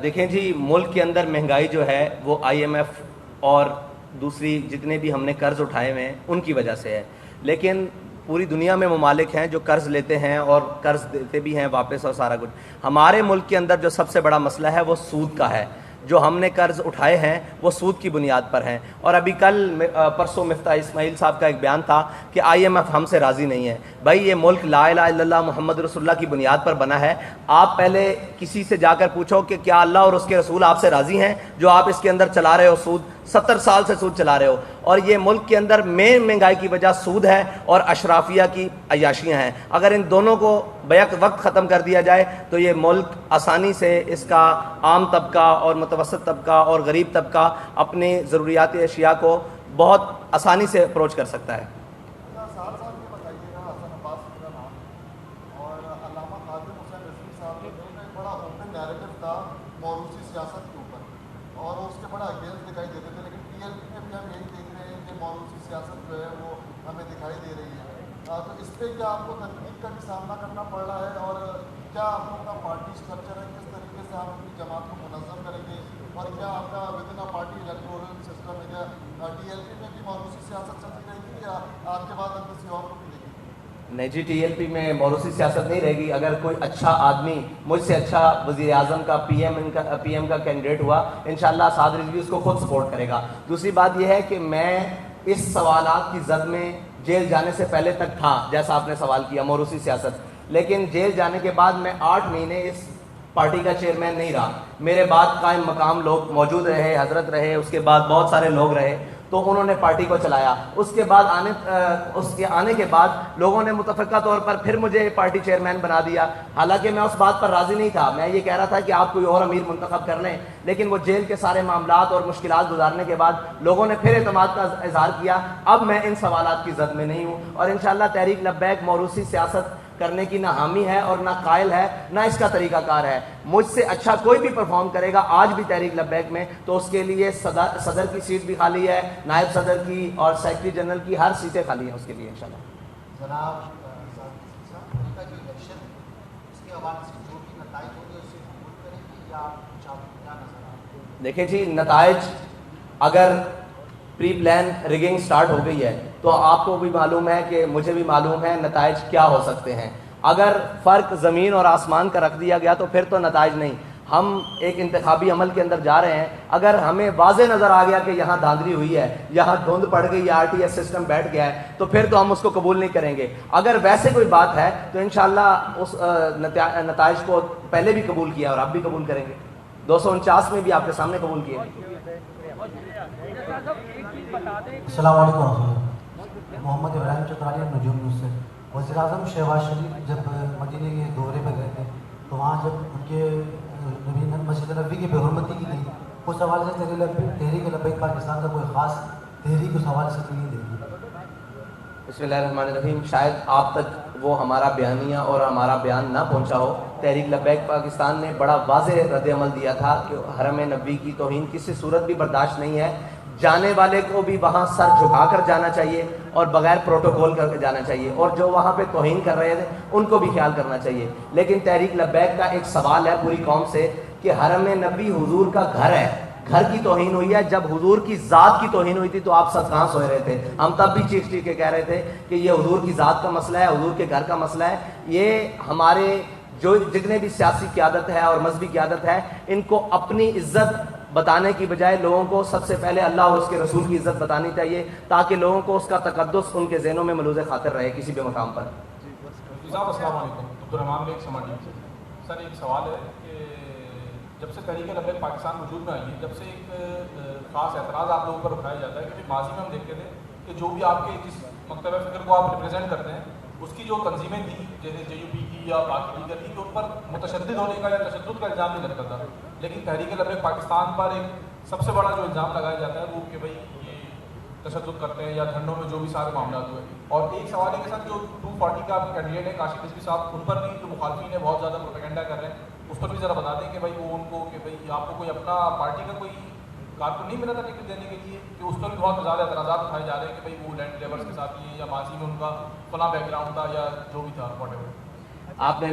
دیکھیں جی، ملک کے اندر مہنگائی جو ہے وہ IMF اور دوسری جتنے بھی ہم نے قرض اٹھائے ہوئے ہیں ان کی وجہ سے ہے. لیکن پوری دنیا میں ممالک ہیں جو قرض لیتے ہیں اور قرض دیتے بھی ہیں واپس اور سارا کچھ. ہمارے ملک کے اندر جو سب سے بڑا مسئلہ ہے وہ سود کا ہے. جو ہم نے قرض اٹھائے ہیں وہ سود کی بنیاد پر ہیں. اور ابھی کل پرسوں مفتاح اسماعیل صاحب کا ایک بیان تھا کہ IMF ہم سے راضی نہیں ہے. بھائی یہ ملک لا الہ الا اللہ محمد رسول اللہ کی بنیاد پر بنا ہے. آپ پہلے کسی سے جا کر پوچھو کہ کیا اللہ اور اس کے رسول آپ سے راضی ہیں جو آپ اس کے اندر چلا رہے ہو سود. 70 سال سے سود چلا رہے ہو. اور یہ ملک کے اندر مین مہنگائی کی وجہ سود ہے اور اشرافیہ کی عیاشیاں ہیں. اگر ان دونوں کو بیک وقت ختم کر دیا جائے تو یہ ملک آسانی سے اس کا عام طبقہ اور متوسط طبقہ اور غریب طبقہ اپنی ضروریات اشیاء کو بہت آسانی سے اپروچ کر سکتا ہے. موروثی سیاست کے اوپر اور اس کے بڑا اگینسٹ دکھائی دیتے تھے، لیکن TLP میں بھی ہم یہی دیکھ رہے ہیں کہ موروثی سیاست جو ہے وہ ہمیں دکھائی دے رہی ہے. تو اس پہ کیا آپ کو تنقید کا بھی سامنا کرنا پڑ رہا ہے اور کیا آپ لوگوں کا پارٹی اسٹرکچر ہے، کس طریقے سے آپ اپنی جماعت کو منظم کریں گے اور کیا آپ کا with in party electoral system ہے؟ کیا TLP میں بھی موروثی سیاست چلتی رہے گی یا آپ کے بعد ہم کسی اور کو بھی دیکھیں گے؟ نہیں جی، TLP میں موروثی سیاست نہیں رہے گی. اگر کوئی اچھا آدمی مجھ سے اچھا وزیر اعظم کا PM کا کینڈیڈیٹ ہوا انشاءاللہ سعد رضوی اس کو خود سپورٹ کرے گا. دوسری بات یہ ہے کہ میں اس سوالات کی زد میں جیل جانے سے پہلے تک تھا جیسا آپ نے سوال کیا موروثی سیاست. لیکن جیل جانے کے بعد میں 8 مہینے اس پارٹی کا چیئرمین نہیں رہا. میرے بعد قائم مقام لوگ موجود رہے، حضرت رہے، اس کے بعد بہت سارے لوگ رہے تو انہوں نے پارٹی کو چلایا. اس کے بعد آنے کے بعد لوگوں نے متفقہ طور پر پھر مجھے پارٹی چیئرمین بنا دیا. حالانکہ میں اس بات پر راضی نہیں تھا. میں یہ کہہ رہا تھا کہ آپ کوئی اور امیر منتخب کر لیں. لیکن وہ جیل کے سارے معاملات اور مشکلات گزارنے کے بعد لوگوں نے پھر اعتماد کا اظہار کیا. اب میں ان سوالات کی زد میں نہیں ہوں اور انشاءاللہ تحریک لبیک موروثی سیاست کرنے کی نہ حامی ہے اور نہ قائل ہے، نہ اس کا طریقہ کار ہے. مجھ سے اچھا کوئی بھی پرفارم کرے گا آج بھی تحریک لبیک میں تو اس کے لیے صدر کی سیٹ بھی خالی ہے، نائب صدر کی اور سیکرٹری جنرل کی ہر سیٹیں خالی ہیں اس کے لیے انشاءاللہ. جناب کا جو الیکشن اس کے حوالے سے جو بھی نتائج ہوں گے اس سے قبول کریں گے یا کیا نظر آئے؟ دیکھیں جی، نتائج اگر پری پلان ریگنگ سٹارٹ ہو گئی ہے تو آپ کو بھی معلوم ہے کہ مجھے بھی معلوم ہے نتائج کیا ہو سکتے ہیں. اگر فرق زمین اور آسمان کا رکھ دیا گیا تو پھر تو نتائج نہیں. ہم ایک انتخابی عمل کے اندر جا رہے ہیں. اگر ہمیں واضح نظر آ گیا کہ یہاں دھاندلی ہوئی ہے، یہاں دھند پڑ گئی، RTS سسٹم بیٹھ گیا ہے تو پھر تو ہم اس کو قبول نہیں کریں گے. اگر ویسے کوئی بات ہے تو انشاءاللہ اس نتائج کو پہلے بھی قبول کیا اور اب بھی قبول کریں گے. 249 میں بھی آپ کے سامنے قبول کیے. السلام علیکم ورحمۃ اللہ. محمد ابراہیم چترالیہ نجوم نیوز سے. وزیر اعظم شہباز شریف جب مدینے کے دورے پہ گئے تھے تو وہاں جب ان کے مسجد نبوی کی بے حرمتی کی گئی اس حوالے سے تحریک لبیک پاکستان کا کوئی خاص تحریک اس حوالے سے نہیں دیکھی. بسم اللہ الرحمن الرحیم. شاید آپ تک وہ ہمارا بیانیہ اور ہمارا بیان نہ پہنچا ہو. تحریک لبیک پاکستان نے بڑا واضح رد عمل دیا تھا کہ حرم نبوی کی توہین کسی صورت بھی برداشت نہیں ہے. جانے والے کو بھی وہاں سر جھکا کر جانا چاہیے اور بغیر پروٹوکول کر کے جانا چاہیے، اور جو وہاں پہ توہین کر رہے تھے ان کو بھی خیال کرنا چاہیے. لیکن تحریک لبیک کا ایک سوال ہے پوری قوم سے کہ حرم نبوی حضور کا گھر ہے، گھر کی توہین ہوئی ہے. جب حضور کی ذات کی توہین ہوئی تھی تو آپ سب کہاں سوئے رہے تھے؟ ہم تب بھی چیخ چیخ کے کہہ رہے تھے کہ یہ حضور کی ذات کا مسئلہ ہے، حضور کے گھر کا مسئلہ ہے. یہ ہمارے جو جتنے بھی سیاسی قیادت ہے اور مذہبی قیادت ہے ان کو اپنی عزت بتانے کی بجائے لوگوں کو سب سے پہلے اللہ اور اس کے رسول کی عزت بتانی چاہیے تاکہ لوگوں کو اس کا تقدس ان کے ذہنوں میں ملوز خاطر رہے کسی بھی مقام پر. صاحب السلام علیکم. عبدالرحمان بھائی سماجی سے. سر ایک سوال ہے کہ جب سے تحریک لبیک پاکستان وجود میں آئی ہے جب سے ایک خاص اعتراض آپ لوگوں پر اٹھایا جاتا ہے کہ ماضی میں ہم دیکھتے تھے کہ جو بھی آپ کے جس مکتبہ فکر کو آپ ریپرزینٹ کرتے ہیں اس کی جو تنظیمیں تھیں جیسے JUP کی یا باقی دیگر تھی تو ان پر متشدد ہونے کا یا تشدد کا الزام نہیں لگتا تھا. لیکن تحریک لبیک پاکستان پر ایک سب سے بڑا جو الزام لگایا جاتا ہے وہ کہ بھائی یہ تشدد کرتے ہیں یا دھرنوں میں جو بھی سارے معاملات ہوئے. اور ایک سوال ہے کہ سر جو 240 کا کینڈیڈیٹ ہے کاشف رضوی صاحب ان پر بھی جو مخالفین ہے بہت زیادہ پروپیگنڈا کر رہے ہیں اس پر بھی ذرا بتا دیں کہ بھائی وہ ان کو کہ بھائی آپ کو کوئی اپنا پارٹی کا کوئی کارکن نہیں ملا تھا ٹکٹ دینے کے لیے کہ اس پر بھی بہت زیادہ اعتراضات اٹھائے جا رہے ہیں کہ بھائی وہ لینڈ لیبرس کے ساتھ ہی ہیں یا ماضی میں ان کا فلاں بیک گراؤنڈ تھا یا جو بھی تھا واٹ ایور. آپ نے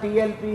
TLP